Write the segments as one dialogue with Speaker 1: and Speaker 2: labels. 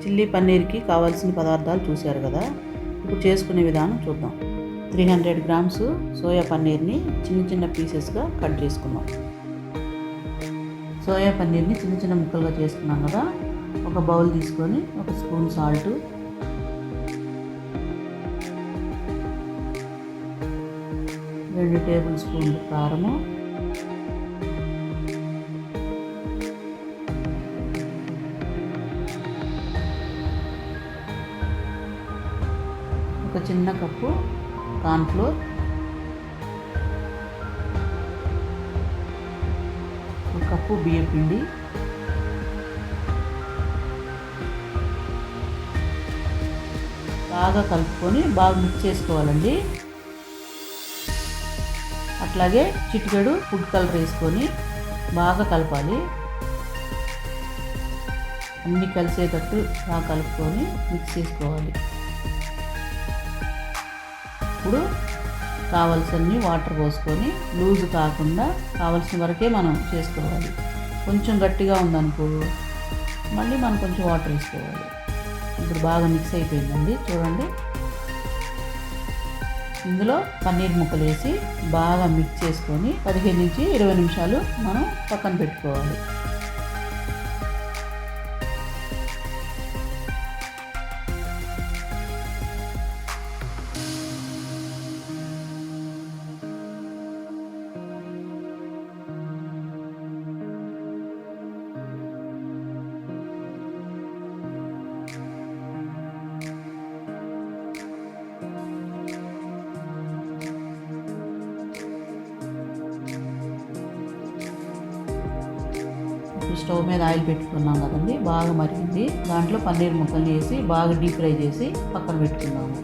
Speaker 1: Chilli పన్నీర్కి కావాల్సిన పదార్థాలు చూశారు కదా. ఇప్పుడు చేసుకునే విధానం చూద్దాం. 300 గ్రామ్స్ సోయా పన్నీర్ని చిన్న చిన్న పీసెస్గా కట్ చేసుకున్నాం. సోయా పన్నీర్ని చిన్న చిన్న ముక్కలుగా చేసుకున్నాం కదా. ఒక బౌల్ తీసుకొని 1 స్పూన్ సాల్ట్, 2 టేబుల్ స్పూన్లు కారము, ఒక చిన్న కప్పు కార్న్ఫ్లోర్, ఒక కప్పు బియ్యం పిండి, బాగా కలుపుకొని బాగా మిక్స్ చేసుకోవాలండి. అట్లాగే చిటికెడు ఫుడ్ కలర్ వేసుకొని బాగా కలపాలి. అన్నీ కలిసేటట్టు బాగా కలుపుకొని మిక్స్ చేసుకోవాలి. ఇప్పుడు కావాల్సినన్ని వాటర్ పోసుకొని లూజ్ కాకుండా కావాల్సిన వరకే మనం చేసుకోవాలి. కొంచెం గట్టిగా ఉందనుకో మళ్ళీ మనం కొంచెం వాటర్ వేసుకోవాలి. ఇప్పుడు బాగా మిక్స్ అయిపోయిందండి. చూడండి, ఇందులో పన్నీర్ ముక్కలు వేసి బాగా మిక్స్ చేసుకొని 15 నుంచి 20 నిమిషాలు మనం పక్కన పెట్టుకోవాలి. స్టవ్ మీద ఆయిల్ పెట్టుకున్నాం కదండి, బాగా మరిగింది. దాంట్లో పన్నీర్ ముక్కల్ని వేసి బాగా డీప్ ఫ్రై చేసి పక్కన పెట్టుకున్నాము.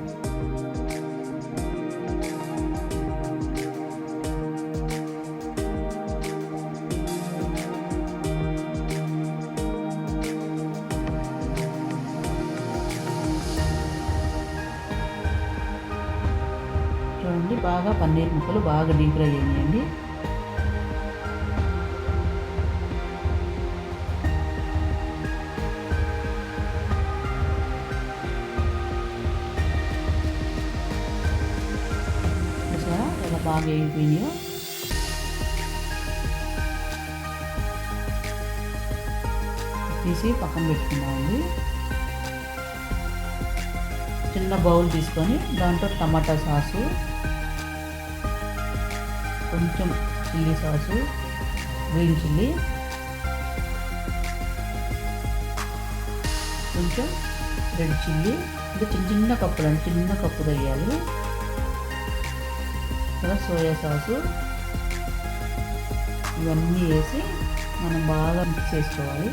Speaker 1: చూడండి, బాగా పన్నీర్ ముక్కలు బాగా డీప్ ఫ్రై చేయండి. బాగా వేగిపోయినాయో తీసి పక్కన పెట్టుకున్నామండి. చిన్న బౌల్ తీసుకొని దాంట్లో టమాటా సాసు, కొంచెం చిల్లీ సాసు, గ్రీన్ చిల్లీ, కొంచెం రెడ్ చిల్లీ, ఇది చిన్న చిన్న కప్పులు అండి, చిన్న కప్పు వేయాలి. సోయా సాసు ఇవన్నీ వేసి మనం బాగా మిక్స్ చేసుకోవాలి.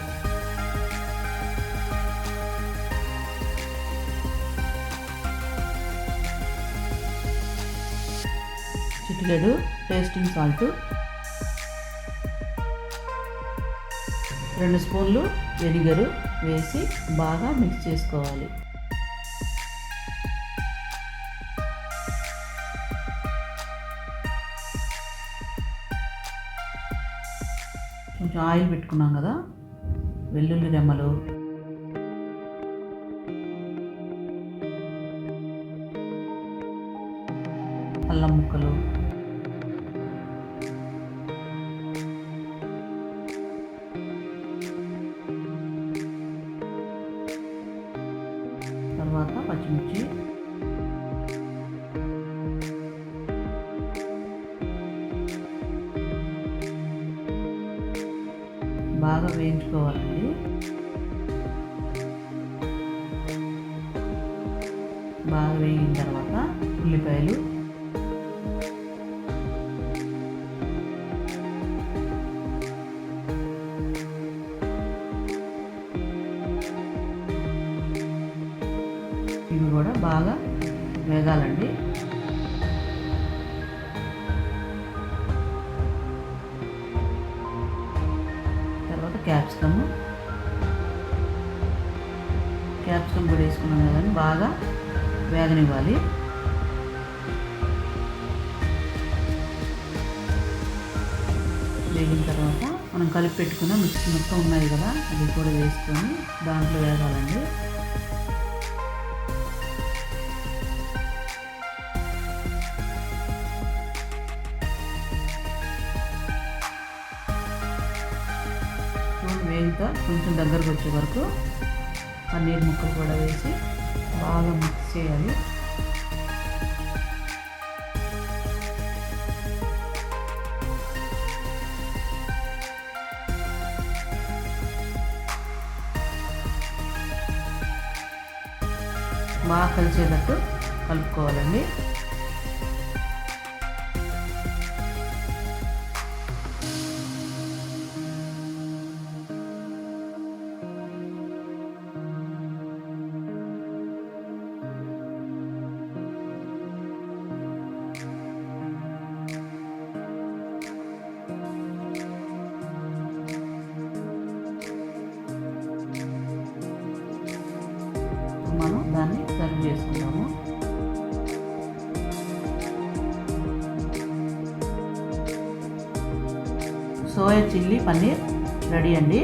Speaker 1: చిటికెడు టేస్టింగ్ సాల్ట్, 2 స్పూన్లు వెనిగరు వేసి బాగా మిక్స్ చేసుకోవాలి. కొంచెం ఆయిల్ పెట్టుకున్నాం కదా, వెల్లుల్లి రెమ్మలు, అల్లం ముక్కలు, తర్వాత పచ్చిమిర్చి, బాగా వేయించుకోవాలండి. బాగా వేగిన తర్వాత ఉల్లిపాయలు, ఇవి కూడా బాగా వేగాలండి. క్యాప్సికమ్ కూడా వేసుకున్నాం కదండి, బాగా వేగనివ్వాలి. వేగిన తర్వాత మనం కలిపి పెట్టుకున్న మిక్సీ మొత్తం ఉన్నాయి కదా, అది కూడా వేసుకొని దాంట్లో వేగాలండి. తర్వాత కొంచెం దగ్గరకు వచ్చే వరకు పన్నీర్ ముక్కలు కూడా వేసి బాగా మిక్స్ చేయాలి. బాగా కలిసేటట్టు కలుపుకోవాలండి. మనం దాన్ని సర్వ్ చేసుకుందాము. సోయా చిల్లీ పన్నీర్ రెడీ అండి.